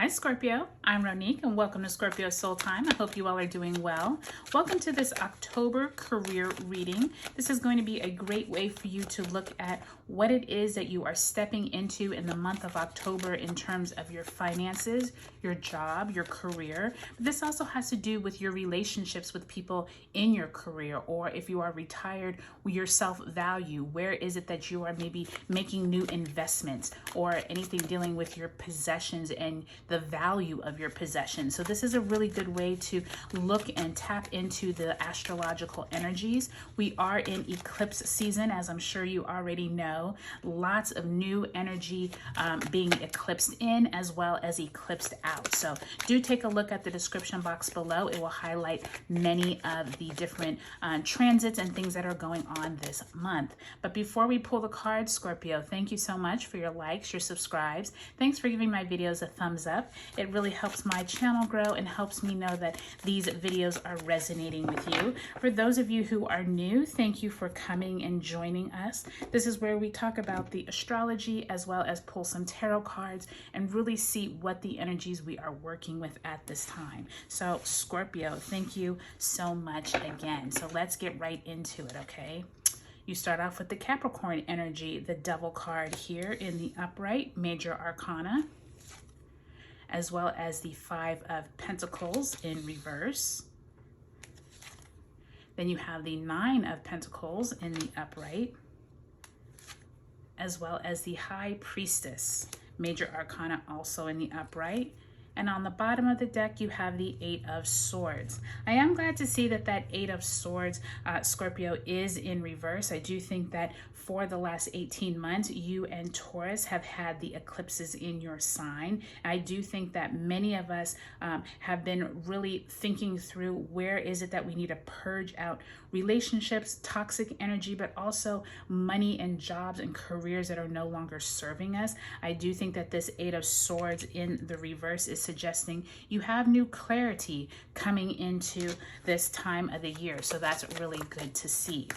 Scorpio, I'm Ronique and welcome to Scorpio Soul Time. I hope you all are doing well. Welcome to this October career reading. This is going to be a great way for you to look at what it is that you are stepping into in the month of October in terms of your finances, your job, your career. But this also has to do with your relationships with people in your career, or if you are retired, your self-value. Where is it that you are maybe making new investments or anything dealing with your possessions and the value of your possessions? So this is a really good way to look and tap into the astrological energies. We are in eclipse season, as I'm sure you already know. Lots of new energy being eclipsed in as well as eclipsed out. So do take a look at the description box below. It will highlight many of the different transits and things that are going on this month. But before we pull the cards, Scorpio, thank you so much for your likes, your subscribes. Thanks for giving my videos a thumbs up. It really helps my channel grow and helps me know that these videos are resonating with you. For those of you who are new, thank you for coming and joining us. This is where we talk about the astrology as well as pull some tarot cards and really see what the energies we are working with at this time. So Scorpio, thank you so much again. So let's get right into it, okay? You start off with the Capricorn energy, the Devil card here in the upright, major arcana, as well as the Five of Pentacles in reverse. Then you have the Nine of Pentacles in the upright, as well as the High Priestess, major arcana also in the upright. And on the bottom of the deck, you have the Eight of Swords. I am glad to see that that Eight of Swords, Scorpio, is in reverse. I do think that for the last 18 months, you and Taurus have had the eclipses in your sign. I do think that many of us have been really thinking through where is it that we need to purge out relationships, toxic energy, but also money and jobs and careers that are no longer serving us. I do think that this Eight of Swords in the reverse is suggesting you have new clarity coming into this time of the year. So that's really good to see.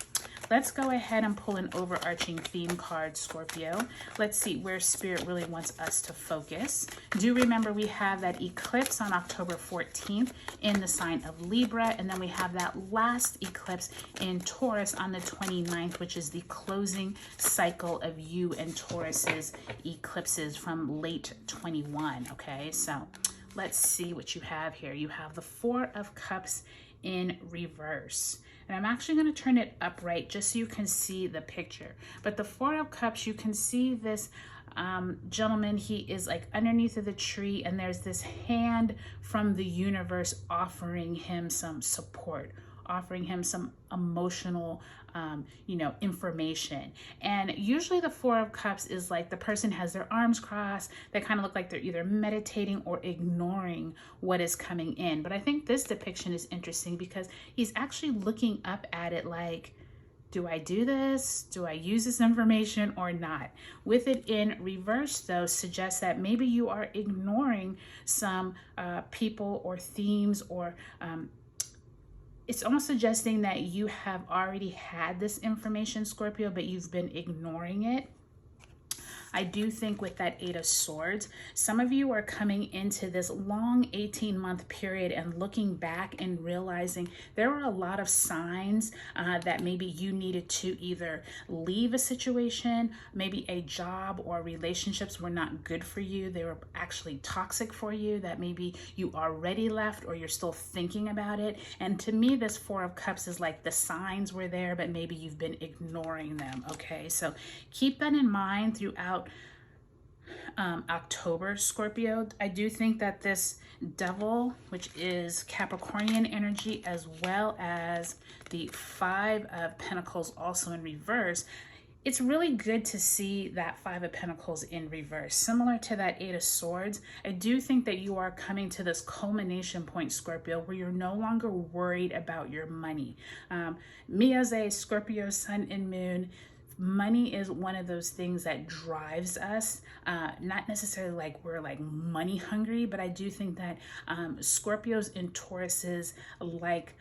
Let's go ahead and pull an overarching theme card, Scorpio. Let's see where Spirit really wants us to focus. Do remember we have that eclipse on October 14th in the sign of Libra, and then we have that last eclipse in Taurus on the 29th, which is the closing cycle of you and Taurus's eclipses from late 21, okay? So let's see what you have here. You have the Four of Cups in reverse. And I'm actually going to turn it upright just so you can see the picture. But the Four of Cups, you can see this gentleman. He is like underneath of the tree, and there's this hand from the universe offering him some support, offering him some emotional information. And usually the Four of Cups is like the person has their arms crossed. They kind of look like they're either meditating or ignoring what is coming in. But I think this depiction is interesting because he's actually looking up at it like, do I do this? Do I use this information or not? With it in reverse, though, suggests that maybe you are ignoring some people or themes, or it's almost suggesting that you have already had this information, Scorpio, but you've been ignoring it. I do think with that Eight of Swords, some of you are coming into this long 18-month period and looking back and realizing there were a lot of signs that maybe you needed to either leave a situation, maybe a job or relationships were not good for you. They were actually toxic for you, that maybe you already left or you're still thinking about it. And to me, this Four of Cups is like the signs were there, but maybe you've been ignoring them, okay? So keep that in mind throughout October, Scorpio. I do think that this Devil, which is Capricornian energy, as well as the Five of Pentacles also in reverse, it's really good to see that Five of Pentacles in reverse. Similar to that Eight of Swords, I do think that you are coming to this culmination point, Scorpio, where you're no longer worried about your money. Me as a Scorpio sun and moon, money is one of those things that drives us, not necessarily like we're like money hungry, but I do think that Scorpios and Tauruses like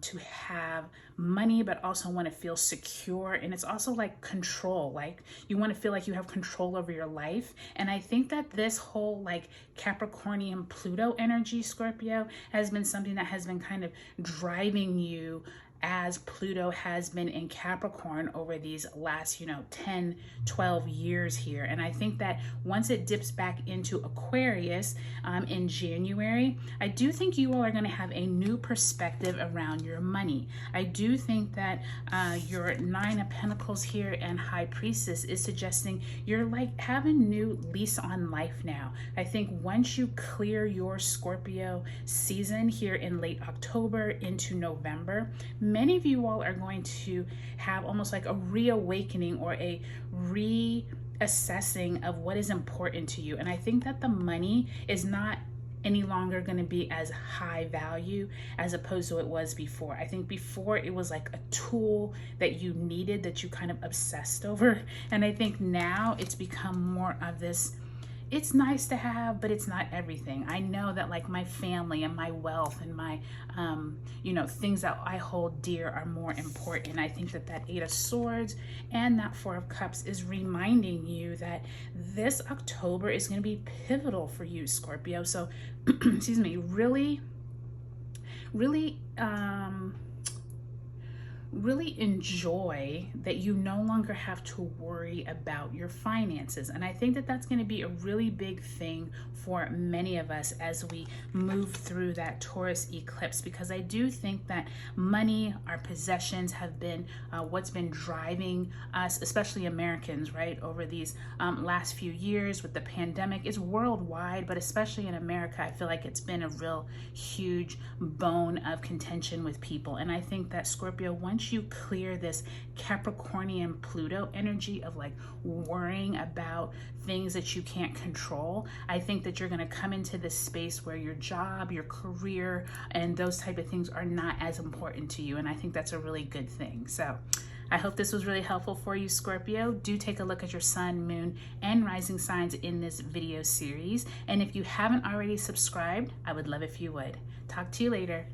to have money, but also want to feel secure. And it's also like control, like you want to feel like you have control over your life. And I think that this whole like Capricornian Pluto energy, Scorpio, has been something that has been kind of driving you as Pluto has been in Capricorn over these last, 10, 12 years here. And I think that once it dips back into Aquarius in January, I do think you all are going to have a new perspective around your money. I do think that your Nine of Pentacles here and High Priestess is suggesting you're like having new lease on life now. I think once you clear your Scorpio season here in late October into November, many of you all are going to have almost like a reawakening or a reassessing of what is important to you. And I think that the money is not any longer going to be as high value as opposed to it was before. I think before it was like a tool that you needed, that you kind of obsessed over. And I think now it's become more of this, it's nice to have, but it's not everything. I know that like my family and my wealth and my, things that I hold dear are more important. I think that Eight of Swords and that Four of Cups is reminding you that this October is going to be pivotal for you, Scorpio. So, excuse me, really enjoy that you no longer have to worry about your finances. And I think that that's going to be a really big thing for many of us as we move through that Taurus eclipse, because I do think that money, our possessions have been what's been driving us, especially Americans, right, over these last few years with the pandemic. It's worldwide, but especially in America, I feel like it's been a real huge bone of contention with people. And I think that Scorpio, once you clear this Capricornian Pluto energy of like worrying about things that you can't control, I think that you're going to come into this space where your job, your career, and those type of things are not as important to you. And I think that's a really good thing. So I hope this was really helpful for you, Scorpio. Do take a look at your sun, moon, and rising signs in this video series. And if you haven't already subscribed, I would love if you would. Talk to you later.